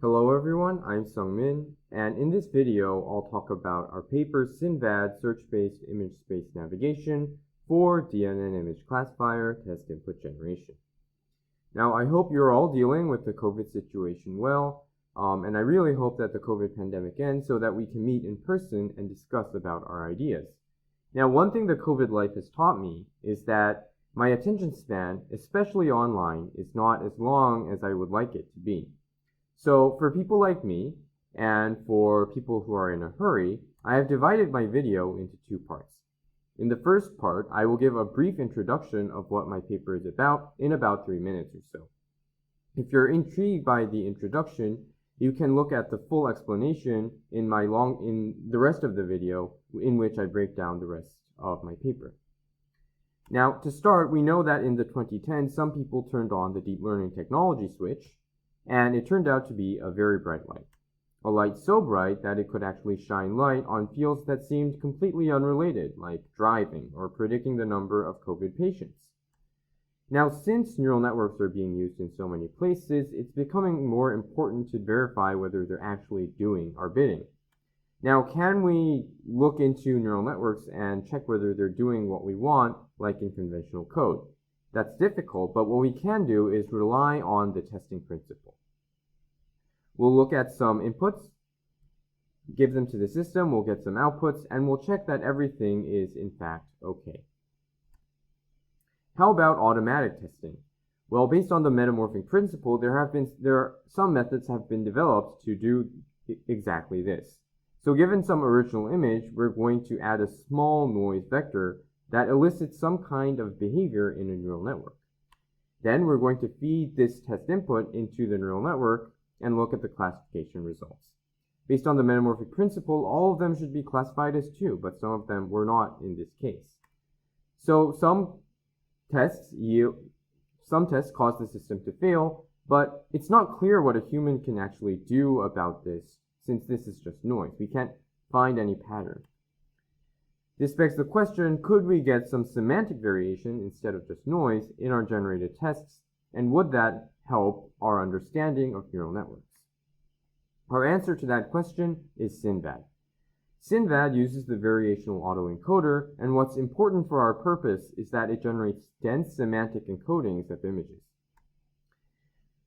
Hello everyone, I'm Sungmin, and in this video I'll talk about our paper SINVAD Search-Based Image Space Navigation for DNN Image Classifier Test Input Generation. Now I hope you're all dealing with the COVID situation well, and I really hope that the COVID pandemic ends so that we can meet in person and discuss about our ideas. Now one thing the COVID life has taught me is that my attention span, especially online, is not as long as I would like it to be. So for people like me, and for people who are in a hurry, I have divided my video into two parts. In the first part, I will give a brief introduction of what my paper is about in about 3 minutes or so. If you're intrigued by the introduction, you can look at the full explanation in the rest of the video, in which I break down the rest of my paper. Now, to start, we know that in the 2010s, some people turned on the deep learning technology switch, and it turned out to be a very bright light. A light so bright that it could actually shine light on fields that seemed completely unrelated, like driving or predicting the number of COVID patients. Now, since neural networks are being used in so many places, it's becoming more important to verify whether they're actually doing our bidding. Now, can we look into neural networks and check whether they're doing what we want, like in conventional code? That's difficult, but what we can do is rely on the testing principle. We'll look at some inputs, give them to the system, we'll get some outputs, and we'll check that everything is in fact okay. How about automatic testing? Well, based on the metamorphic principle, some methods have been developed to do exactly this. So given some original image, we're going to add a small noise vector that elicits some kind of behavior in a neural network. Then we're going to feed this test input into the neural network and look at the classification results. Based on the metamorphic principle, all of them should be classified as 2, but some of them were not in this case. So some tests cause the system to fail, but it's not clear what a human can actually do about this, since this is just noise. We can't find any pattern. This begs the question, could we get some semantic variation instead of just noise in our generated tests, and would that help our understanding of neural networks? Our answer to that question is SINVAD. SINVAD uses the Variational Autoencoder, and what's important for our purpose is that it generates dense semantic encodings of images.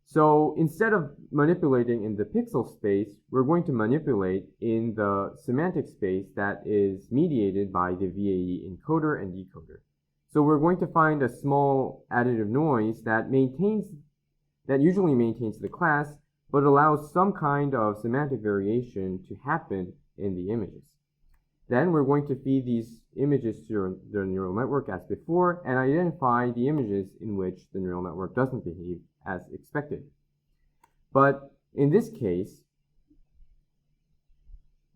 So instead of manipulating in the pixel space, we're going to manipulate in the semantic space that is mediated by the VAE encoder and decoder. So we're going to find a small additive noise that usually maintains the class, but allows some kind of semantic variation to happen in the images. Then we're going to feed these images to the neural network as before and identify the images in which the neural network doesn't behave as expected. But in this case,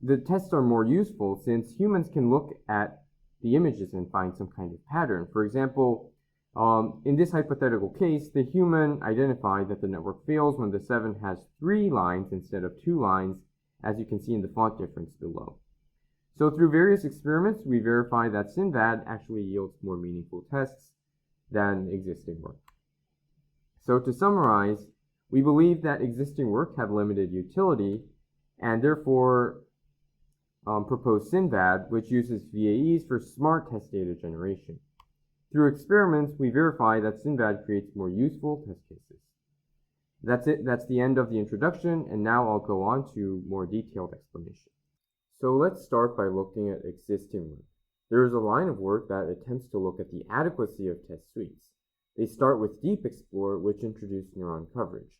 the tests are more useful since humans can look at the images and find some kind of pattern. For example, in this hypothetical case, the human identified that the network fails when the 7 has 3 lines instead of 2 lines, as you can see in the font difference below. So through various experiments, we verify that SINVAD actually yields more meaningful tests than existing work. So to summarize, we believe that existing work have limited utility and therefore propose SINVAD, which uses VAEs for smart test data generation. Through experiments, we verify that SINVAD creates more useful test cases. That's it. That's the end of the introduction, and now I'll go on to more detailed explanation. So let's start by looking at existing work. There is a line of work that attempts to look at the adequacy of test suites. They start with Deep Explore, which introduced neuron coverage.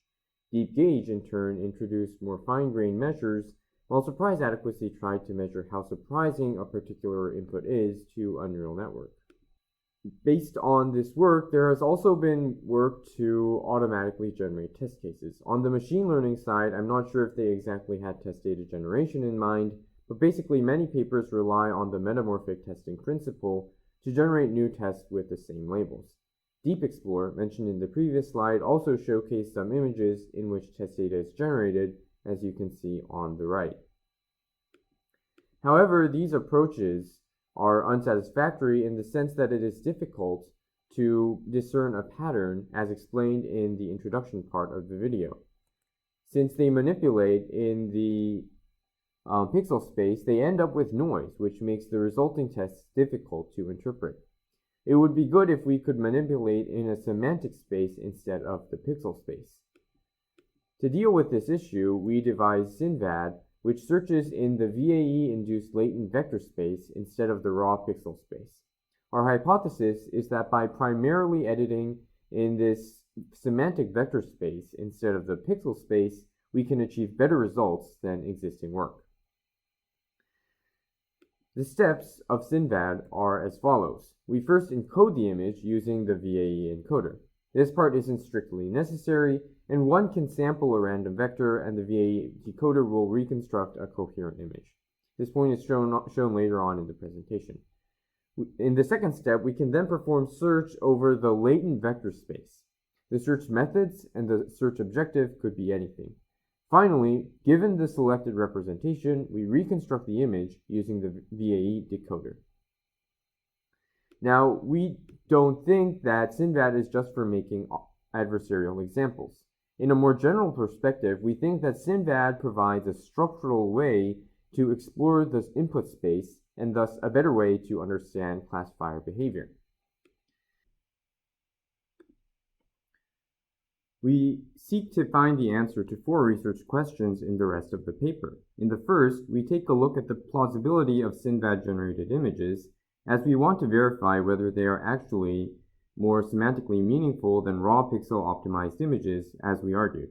Deep Gauge, in turn, introduced more fine-grained measures, while Surprise Adequacy tried to measure how surprising a particular input is to a neural network. Based on this work, there has also been work to automatically generate test cases. On the machine learning side, I'm not sure if they exactly had test data generation in mind, but basically many papers rely on the metamorphic testing principle to generate new tests with the same labels. Deep Explore, mentioned in the previous slide, also showcased some images in which test data is generated, as you can see on the right. However, these approaches are unsatisfactory in the sense that it is difficult to discern a pattern as explained in the introduction part of the video. Since they manipulate in the pixel space, they end up with noise, which makes the resulting tests difficult to interpret. It would be good if we could manipulate in a semantic space instead of the pixel space. To deal with this issue, we devised SINVAD, which searches in the VAE-induced latent vector space instead of the raw pixel space. Our hypothesis is that by primarily editing in this semantic vector space instead of the pixel space, we can achieve better results than existing work. The steps of SINVAD are as follows. We first encode the image using the VAE encoder. This part isn't strictly necessary, and one can sample a random vector and the VAE decoder will reconstruct a coherent image. This point is shown later on in the presentation. In the second step, we can then perform search over the latent vector space. The search methods and the search objective could be anything. Finally, given the selected representation, we reconstruct the image using the VAE decoder. Now, we don't think that SINVAD is just for making adversarial examples. In a more general perspective, we think that SINVAD provides a structural way to explore the input space and thus a better way to understand classifier behavior. We seek to find the answer to 4 research questions in the rest of the paper. In the first, we take a look at the plausibility of SINVAD-generated images, as we want to verify whether they are actually more semantically meaningful than raw pixel-optimized images, as we argued.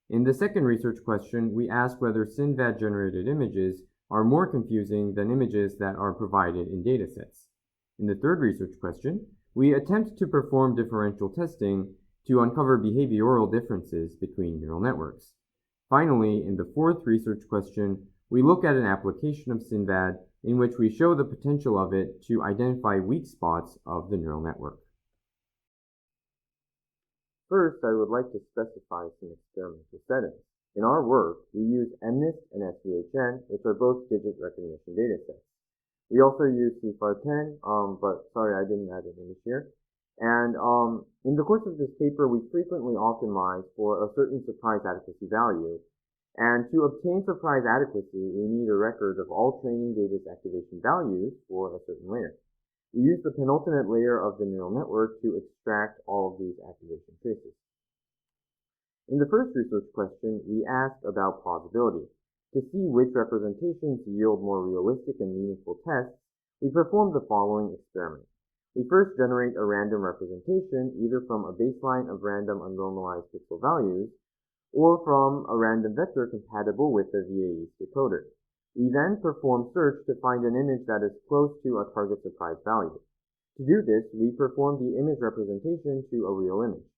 In the second research question, we ask whether SINVAD-generated images are more confusing than images that are provided in datasets. In the third research question, we attempt to perform differential testing to uncover behavioral differences between neural networks. Finally, in the fourth research question, we look at an application of SINVAD in which we show the potential of it to identify weak spots of the neural network. First, I would like to specify some experimental settings. In our work, we use MNIST and SBHN, which are both digit recognition datasets. We also use CFAR10, but sorry, I didn't add an image here. And in the course of this paper, we frequently optimize for a certain surprise adequacy value. And to obtain surprise adequacy, we need a record of all training data's activation values for a certain layer. We use the penultimate layer of the neural network to extract all of these activation traces. In the first research question, we asked about plausibility. To see which representations yield more realistic and meaningful tests, we performed the following experiment. We first generate a random representation, either from a baseline of random unnormalized pixel values, or from a random vector compatible with the VAE decoder. We then perform search to find an image that is close to a target surprise value. To do this, we perform the image representation to a real image.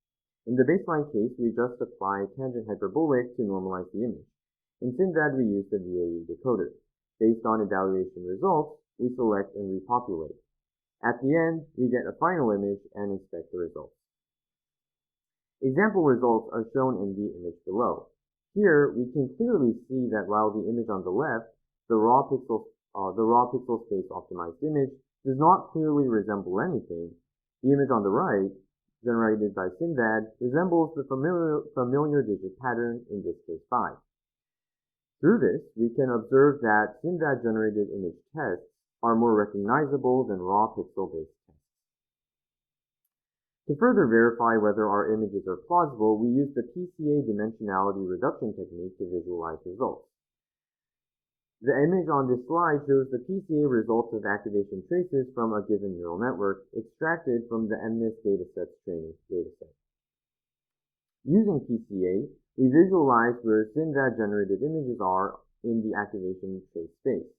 In the baseline case, we just apply tangent hyperbolic to normalize the image. In SINVAD, we use the VAE decoder. Based on evaluation results, we select and repopulate. At the end, we get a final image and inspect the results. Example results are shown in the image below. Here, we can clearly see that while the image on the left, the raw pixel space optimized image, does not clearly resemble anything, the image on the right, generated by SINVAD, resembles the familiar digit pattern, in this case 5. Through this, we can observe that SINVAD-generated image tests are more recognizable than raw pixel-based tests. To further verify whether our images are plausible, we use the PCA dimensionality reduction technique to visualize results. The image on this slide shows the PCA results of activation traces from a given neural network extracted from the MNIST dataset's training dataset. Using PCA, we visualize where SINVAD-generated images are in the activation trace space.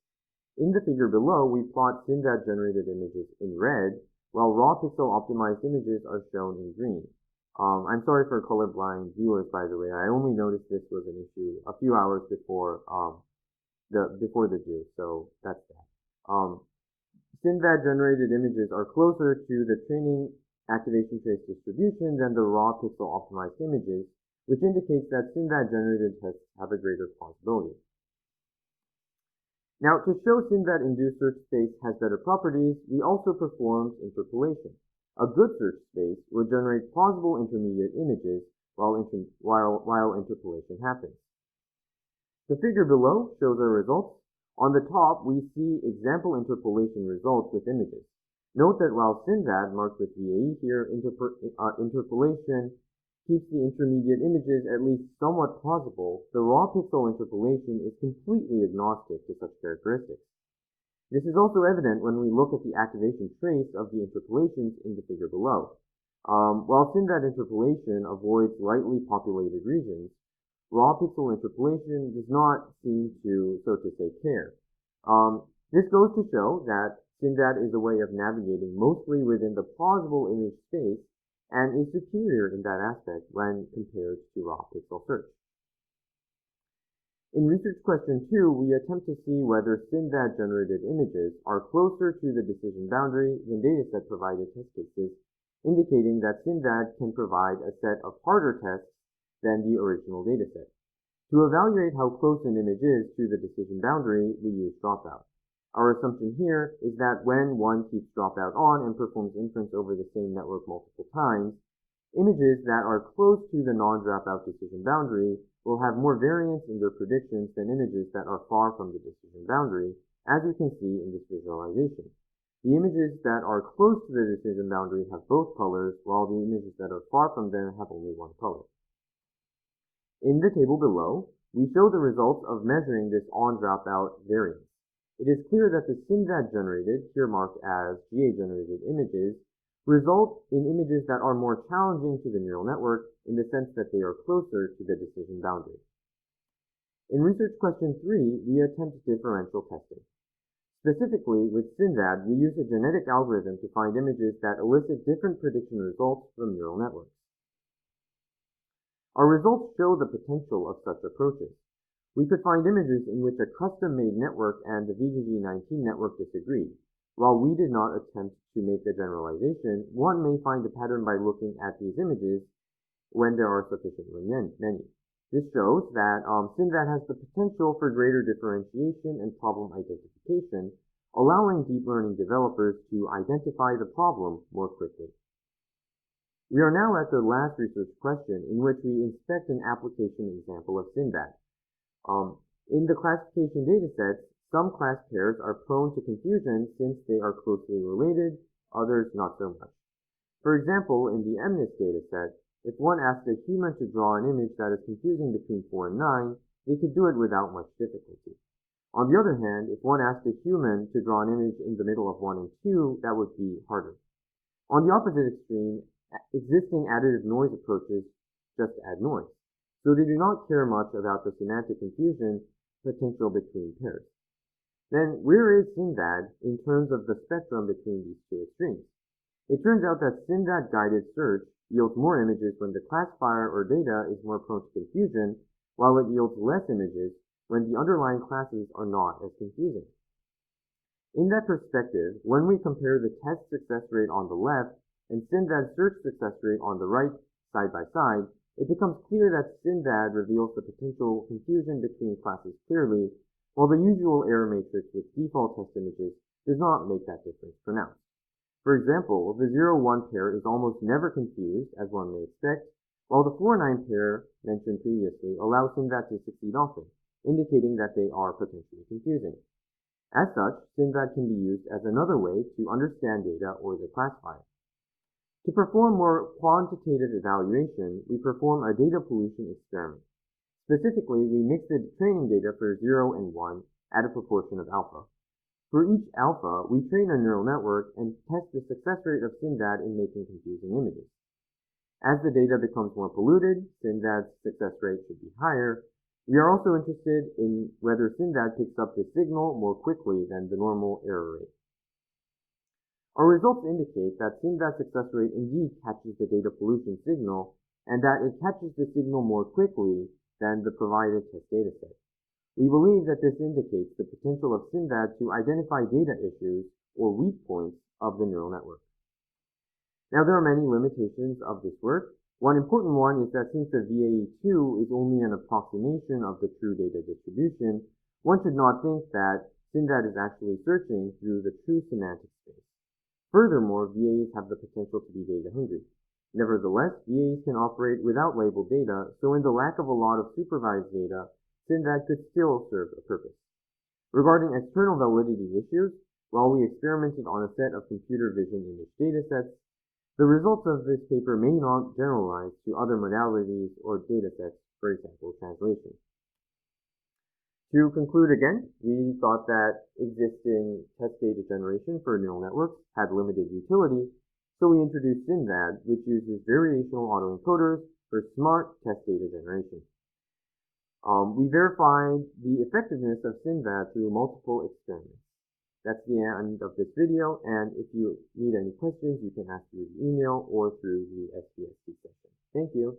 In the figure below, we plot SINVAD-generated images in red, while raw pixel-optimized images are shown in green. I'm sorry for colorblind viewers, by the way. I only noticed this was an issue a few hours before the due, so that's that. SINVAD-generated images are closer to the training activation trace distribution than the raw pixel-optimized images, which indicates that SINVAD-generated tests have a greater plausibility. Now, to show SINVAD-induced search space has better properties, we also performed interpolation. A good search space will generate plausible intermediate images, while interpolation happens. The figure below shows our results. On the top, we see example interpolation results with images. Note that while SINVAD marked with VAE here, interpolation keeps the intermediate images at least somewhat plausible. The raw pixel interpolation is completely agnostic to such characteristics. This is also evident when we look at the activation trace of the interpolations in the figure below. While SINVAD interpolation avoids lightly populated regions, raw pixel interpolation does not seem to, so to say, care. This goes to show that SINVAD is a way of navigating mostly within the plausible image space and is superior in that aspect when compared to raw pixel search. In research question 2, we attempt to see whether SINVAD-generated images are closer to the decision boundary than dataset-provided test cases, indicating that SINVAD can provide a set of harder tests than the original dataset. To evaluate how close an image is to the decision boundary, we use dropout. Our assumption here is that when one keeps dropout on and performs inference over the same network multiple times, images that are close to the non-dropout decision boundary will have more variance in their predictions than images that are far from the decision boundary, as you can see in this visualization. The images that are close to the decision boundary have both colors, while the images that are far from them have only one color. In the table below, we show the results of measuring this on-dropout variance. It is clear that the SINVAD-generated, here marked as GA-generated images, result in images that are more challenging to the neural network in the sense that they are closer to the decision boundary. In research question 3, we attempt differential testing. Specifically, with SINVAD, we use a genetic algorithm to find images that elicit different prediction results from neural networks. Our results show the potential of such approaches. We could find images in which a custom-made network and the VGG19 network disagreed. While we did not attempt to make a generalization, one may find a pattern by looking at these images when there are sufficiently many. This shows that SINVAD has the potential for greater differentiation and problem identification, allowing deep learning developers to identify the problem more quickly. We are now at the last research question, in which we inspect an application example of SINVAD. In the classification datasets, some class pairs are prone to confusion since they are closely related, others not so much. For example, in the MNIST dataset, if one asked a human to draw an image that is confusing between 4 and 9, they could do it without much difficulty. On the other hand, if one asked a human to draw an image in the middle of 1 and 2, that would be harder. On the opposite extreme, existing additive noise approaches just add noise, so they do not care much about the semantic confusion potential between pairs. Then, where is SINVAD in terms of the spectrum between these two extremes? It turns out that SINVAD-guided search yields more images when the classifier or data is more prone to confusion, while it yields less images when the underlying classes are not as confusing. In that perspective, when we compare the test success rate on the left and SINVAD search success rate on the right side by side, it becomes clear that SINVAD reveals the potential confusion between classes clearly, while the usual error matrix with default test images does not make that difference pronounced. For example, the 0-1 pair is almost never confused, as one may expect, while the 4-9 pair mentioned previously allows SINVAD to succeed often, indicating that they are potentially confusing. As such, SINVAD can be used as another way to understand data or the classifier. To perform more quantitative evaluation, we perform a data pollution experiment. Specifically, we mix the training data for 0 and 1 at a proportion of alpha. For each alpha, we train a neural network and test the success rate of SINVAD in making confusing images. As the data becomes more polluted, SINVAD's success rate should be higher. We are also interested in whether SINVAD picks up the signal more quickly than the normal error rate. Our results indicate that SINVAD's success rate indeed catches the data pollution signal, and that it catches the signal more quickly than the provided test dataset. We believe that this indicates the potential of SINVAD to identify data issues or weak points of the neural network. Now, there are many limitations of this work. One important one is that since the VAE2 is only an approximation of the true data distribution, one should not think that SINVAD is actually searching through the true semantic space. Furthermore, VAEs have the potential to be data hungry. Nevertheless, VAEs can operate without labeled data, so in the lack of a lot of supervised data, SINVAD could still serve a purpose. Regarding external validity issues, while we experimented on a set of computer vision image datasets, the results of this paper may not generalize to other modalities or datasets, for example, translation. To conclude again, we thought that existing test data generation for neural networks had limited utility, so we introduced SINVAD, which uses variational autoencoders for smart test data generation. We verified the effectiveness of SINVAD through multiple experiments. That's the end of this video, and if you need any questions, you can ask through the email or through the SBST session. Thank you.